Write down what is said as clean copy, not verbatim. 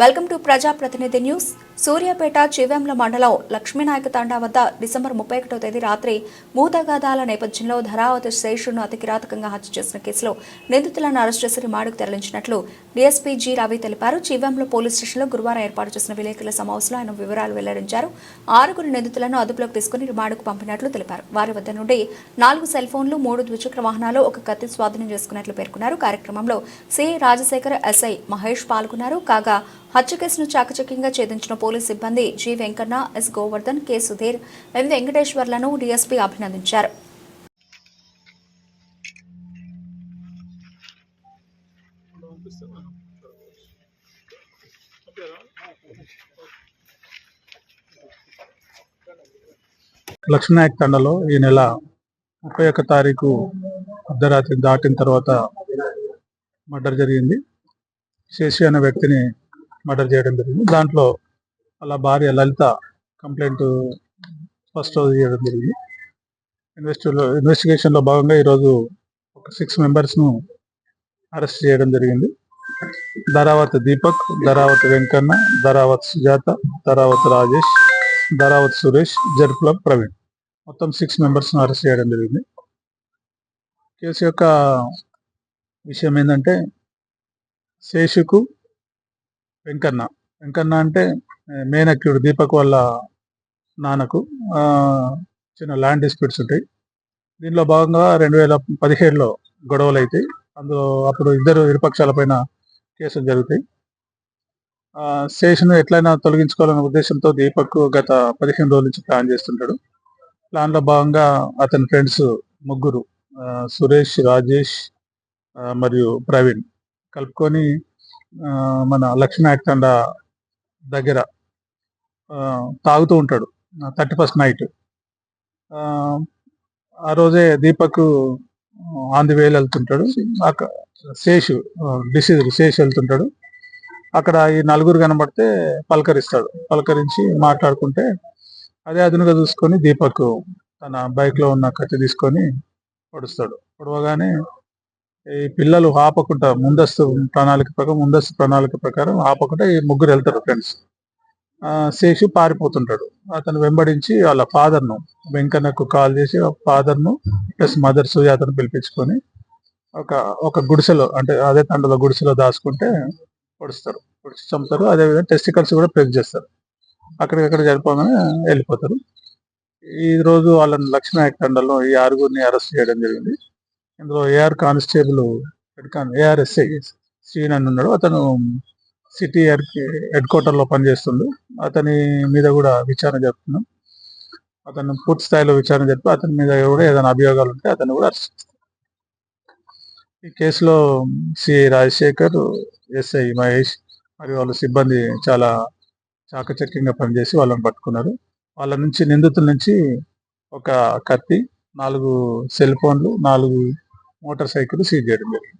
Welcome to ప్రజాప్రతినిధి news. Suryapet Chivvemla మండలం లక్ష్మీనాయక తండా వద్ద డిసెంబర్ 31వ తేదీ రాత్రి మూతగాదాల నేపథ్యంలో ధరావతి శేషును అతి కిరాతకంగా హత్య చేసిన కేసులో నిందితులను అరెస్ట్ చేసి రిమాండ్కు తరలించినట్లు డీఎస్పీ జి రవి తెలిపారు. చివెంల పోలీస్ స్టేషన్లో గురువారం ఏర్పాటు చేసిన విలేకరుల సమావేశంలో ఆయన వివరాలు వెల్లడించారు. 6 నిందితులను అదుపులోకి తీసుకుని రిమాండ్కు పంపినట్లు తెలిపారు. వారి వద్ద నుండి 4 సెల్ ఫోన్లు, 3 ద్విచక్ర వాహనాలు, 1 కత్తి స్వాధీనం చేసుకున్నట్లు పేర్కొన్నారు. కార్యక్రమంలో సి రాజశేఖర్, ఎస్ఐ మహేష్ పాల్గొన్నారు. కాగా హత్య కేసును చాకచక్యంగా ఛేదించిన పోలీస్ సిబ్బంది G Venkanna, S Govardhan, K Sudheer, M వెంకటేశ్వర్లను డీఎస్పీ అభినందించారు. లక్ష్మీనాయక్ తండలో ఈ నెల 31 తారీఖు అర్ధరాత్రి దాటిన తర్వాత మర్డర్ జరిగింది. శేషి అనే వ్యక్తిని మర్డర్ చేయడం జరిగింది. దాంట్లో అలా భార్య లలిత కంప్లైంట్ ఫస్ట్ రోజు చేయడం జరిగింది. ఇన్వెస్టిగేషన్లో భాగంగా ఈరోజు ఒక 6 మెంబర్స్ను అరెస్ట్ చేయడం జరిగింది. ధరావత్ దీపక్, ధరావత్ వెంకన్న, ధరావత్ సుజాత, ధరావత్ రాజేష్, ధరావత్ సురేష్, జర్పుల ప్రవీణ్, మొత్తం 6 మెంబర్స్ను అరెస్ట్ చేయడం జరిగింది. కేసు యొక్క విషయం ఏంటంటే, శేషుకు వెంకన్న అంటే మెయిన్ అక్యూడ్ దీపక్ వాళ్ళ నాన్నకు చిన్న ల్యాండ్ డిస్ప్యూట్స్ ఉంటాయి. దీనిలో భాగంగా 2017లో గొడవలు అవుతాయి. అందులో అప్పుడు ఇరుపక్షాల పైన కేసులు జరుగుతాయి. శేషును ఎట్లయినా తొలగించుకోవాలనే ఉద్దేశంతో దీపక్ గత 15 రోజుల నుంచి ప్లాన్ చేస్తుంటాడు. ప్లాన్లో భాగంగా అతని ఫ్రెండ్స్ 3 సురేష్, రాజేష్ మరియు ప్రవీణ్ కలుపుకొని మన లక్ష్మీనాయక్ తండా దగ్గర తాగుతూ ఉంటాడు 31st నైట్. ఆ రోజే దీపక్ ఆన్ ది వేలు వెళ్తుంటాడు. శేషు వెళ్తుంటాడు. అక్కడ ఈ 4 కనబడితే పలకరించి మాట్లాడుకుంటే అదే అదునుగా చూసుకొని దీపక్ తన బైక్లో ఉన్న కత్తి తీసుకొని పొడవగానే ఈ పిల్లలు ఆపకుండా ముందస్తు ప్రణాళిక ప్రకారం ఆపకుండా ఈ 3 వెళ్తారు ఫ్రెండ్స్. శేషు పారిపోతుంటాడు. అతను వెంబడించి వాళ్ళ ఫాదర్ను వెంకన్నకు కాల్ చేసి ఫాదర్ను ప్లస్ మదర్ సుజాతను పిలిపించుకొని ఒక గుడిసెలో, అంటే అదే తండలో గుడిసెలో దాచుకుంటే పొడిచి చంపుతారు. అదేవిధంగా టెస్టికల్స్ కూడా ప్రెస్ చేస్తారు. అక్కడికక్కడ జరిపోగానే వెళ్ళిపోతారు. ఈ రోజు వాళ్ళని లక్ష్మీనాయక్ తండలో ఈ 6 అరెస్ట్ చేయడం జరిగింది. ఇందులో ఏఆర్ కానిస్టేబుల్ ఏఆర్ఎస్ఐ శ్రీనన్ ఉన్నాడు. అతను సిటీ హెడ్ క్వార్టర్లో పనిచేస్తుండు. అతని మీద కూడా విచారణ జరుపుతున్నాం. అతను పూర్తి స్థాయిలో విచారణ జరిపి అతని మీద కూడా ఏదైనా అభియోగాలు ఉంటే అతను కూడా అరెస్ట్ చేస్తారు. ఈ కేసులో సి రాజశేఖర్, ఎస్ఐ మహేష్ మరియు వాళ్ళ సిబ్బంది చాలా చాకచక్యంగా పనిచేసి వాళ్ళని పట్టుకున్నారు. వాళ్ళ నుంచి నిందితుల నుంచి ఒక కత్తి, 4 సెల్ ఫోన్లు, 4 మోటార్ సైకిల్ సీజ్ చేయడం జరిగింది.